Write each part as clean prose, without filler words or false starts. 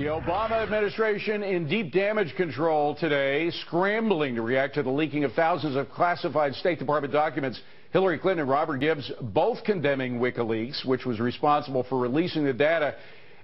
The Obama administration in deep damage control today, scrambling to react to the leaking of thousands of classified State Department documents. Hillary Clinton and Robert Gibbs both condemning WikiLeaks, which was responsible for releasing the data,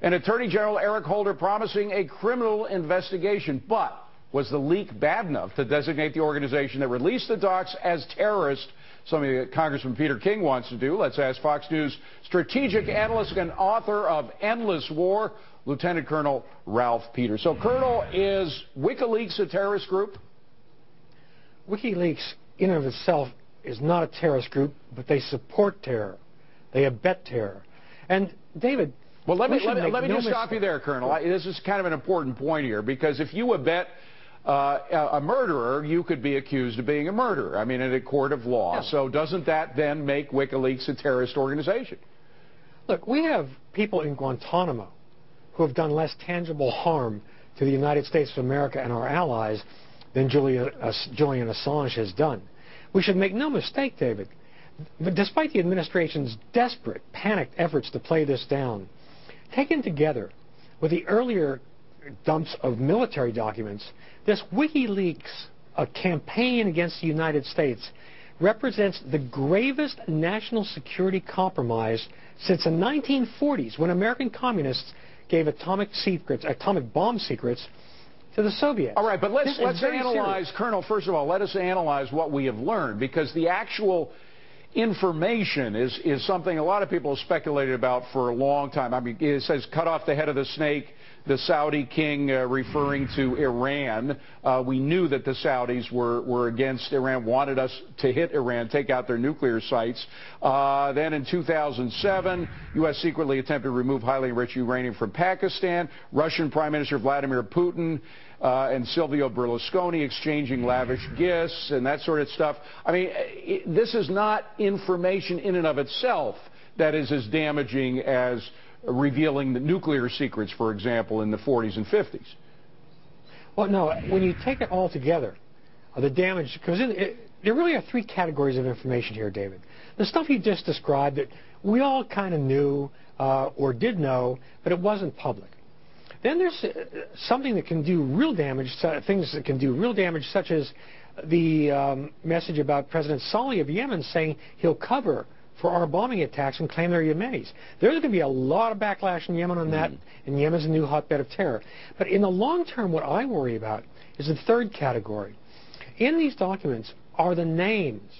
and Attorney General Eric Holder promising a criminal investigation. But was the leak bad enough to designate the organization that released the docs as terrorist? Something that Congressman Peter King wants to do. Let's ask Fox News strategic analyst and author of Endless War, Lieutenant Colonel Ralph Peters. So, Colonel, is WikiLeaks a terrorist group? WikiLeaks, in and of itself, is not a terrorist group, but they support terror. They abet terror. And, David, well, let me just stop you there, Colonel. This is kind of an important point here, because if you abet a murderer, you could be accused of being a murderer. I mean, in a court of law. Yeah. So doesn't that then make WikiLeaks a terrorist organization? Look, we have people in Guantanamo who have done less tangible harm to the United States of America and our allies than Julian Assange has done. We should make no mistake, David, but despite the administration's desperate, panicked efforts to play this down, taken together with the earlier dumps of military documents, this WikiLeaks, a campaign against the United States, represents the gravest national security compromise since the 1940s, when American communists gave atomic bomb secrets to the Soviets. All right, but let's analyze, Colonel, first of all, let us analyze what we have learned, because the actual information is something a lot of people have speculated about for a long time. I mean, it says cut off the head of the snake, the Saudi king referring to Iran. We knew that the Saudis were against Iran, wanted us to hit Iran, take out their nuclear sites. Then in 2007, U.S. secretly attempted to remove highly enriched uranium from Pakistan. Russian Prime Minister Vladimir Putin and Silvio Berlusconi exchanging lavish gifts and that sort of stuff. I mean, this is not information in and of itself that is as damaging as revealing the nuclear secrets, for example, in the 40s and 50s. Well, no, when you take it all together, the damage, because there really are three categories of information here, David. The stuff you just described that we all kind of knew or did know, but it wasn't public. Then there's something that can do real damage, things that can do real damage, such as the message about President Saleh of Yemen saying he'll cover for our bombing attacks and claim they're Yemenis. There's going to be a lot of backlash in Yemen on that, and Yemen's a new hotbed of terror. But in the long term, what I worry about is the third category. In these documents are the names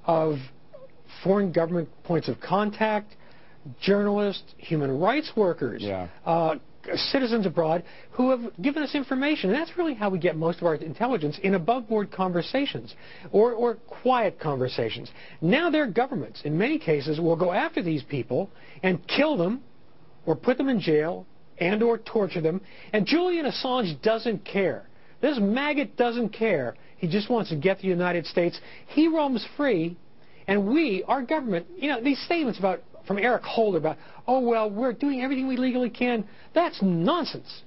of foreign government points of contact, journalists, human rights workers, citizens abroad who have given us information. And that's really how we get most of our intelligence, in above-board conversations or quiet conversations. Now their governments, in many cases, will go after these people and kill them or put them in jail and or torture them. And Julian Assange doesn't care. This maggot doesn't care. He just wants to get the United States. He roams free, and we, our government, you know, these statements from Eric Holder about, oh, well, we're doing everything we legally can, that's nonsense.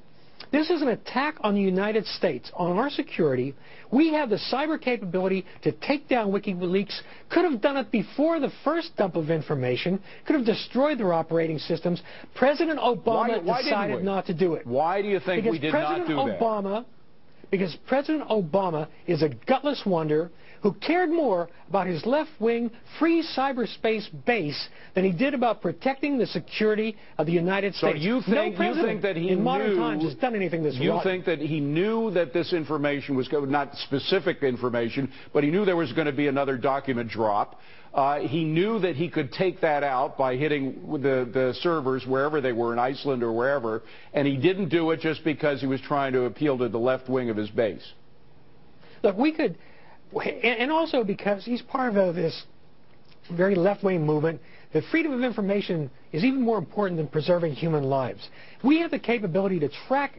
This is an attack on the United States, on our security. We have the cyber capability to take down WikiLeaks, could have done it before the first dump of information, could have destroyed their operating systems. President Obama decided not to do it. Why do you think we did not do that? Because President Obama is a gutless wonder who cared more about his left-wing free cyberspace base than he did about protecting the security of the United States. So you think that he in modern times has done anything this You think that he knew that this information was not specific information, but he knew there was going to be another document drop. He knew that he could take that out by hitting the servers wherever they were, in Iceland or wherever, and he didn't do it just because he was trying to appeal to the left wing of his base. Look, we could, and also because he's part of this very left-wing movement, that freedom of information is even more important than preserving human lives. We have the capability to track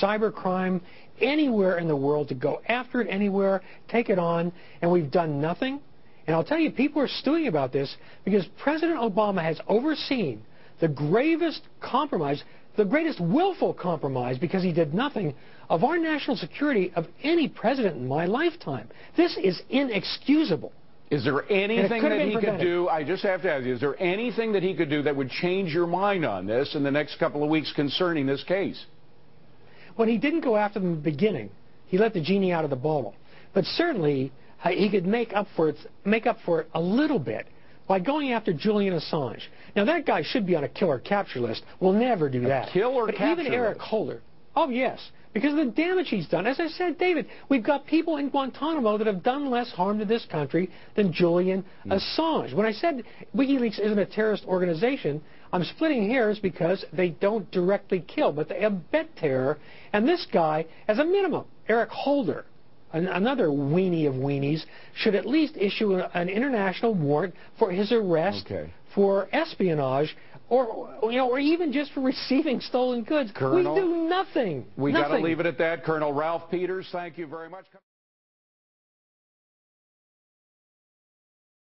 cybercrime anywhere in the world, to go after it anywhere, take it on, and we've done nothing. And I'll tell you, people are stewing about this because President Obama has overseen the gravest compromise, the greatest willful compromise, because he did nothing, of our national security of any president in my lifetime. This is inexcusable. Is there anything that he could do? I just have to ask you, is there anything that he could do that would change your mind on this in the next couple of weeks concerning this case? when he didn't go after them in the beginning, he let the genie out of the bottle. But certainly, he could make up for it a little bit by going after Julian Assange. Now, that guy should be on a kill or capture list. We'll never do that. Kill or but capture even Eric list? Holder. Oh, yes. Because of the damage he's done. As I said, David, we've got people in Guantanamo that have done less harm to this country than Julian Assange. When I said WikiLeaks isn't a terrorist organization, I'm splitting hairs because they don't directly kill, but they abet terror. And this guy, as a minimum, Eric Holder, another Weenie of Weenies, should at least issue an international warrant for his arrest for espionage, or even just for receiving stolen goods. Colonel, we do nothing. We got to leave it at that. Colonel Ralph Peters, thank you very much.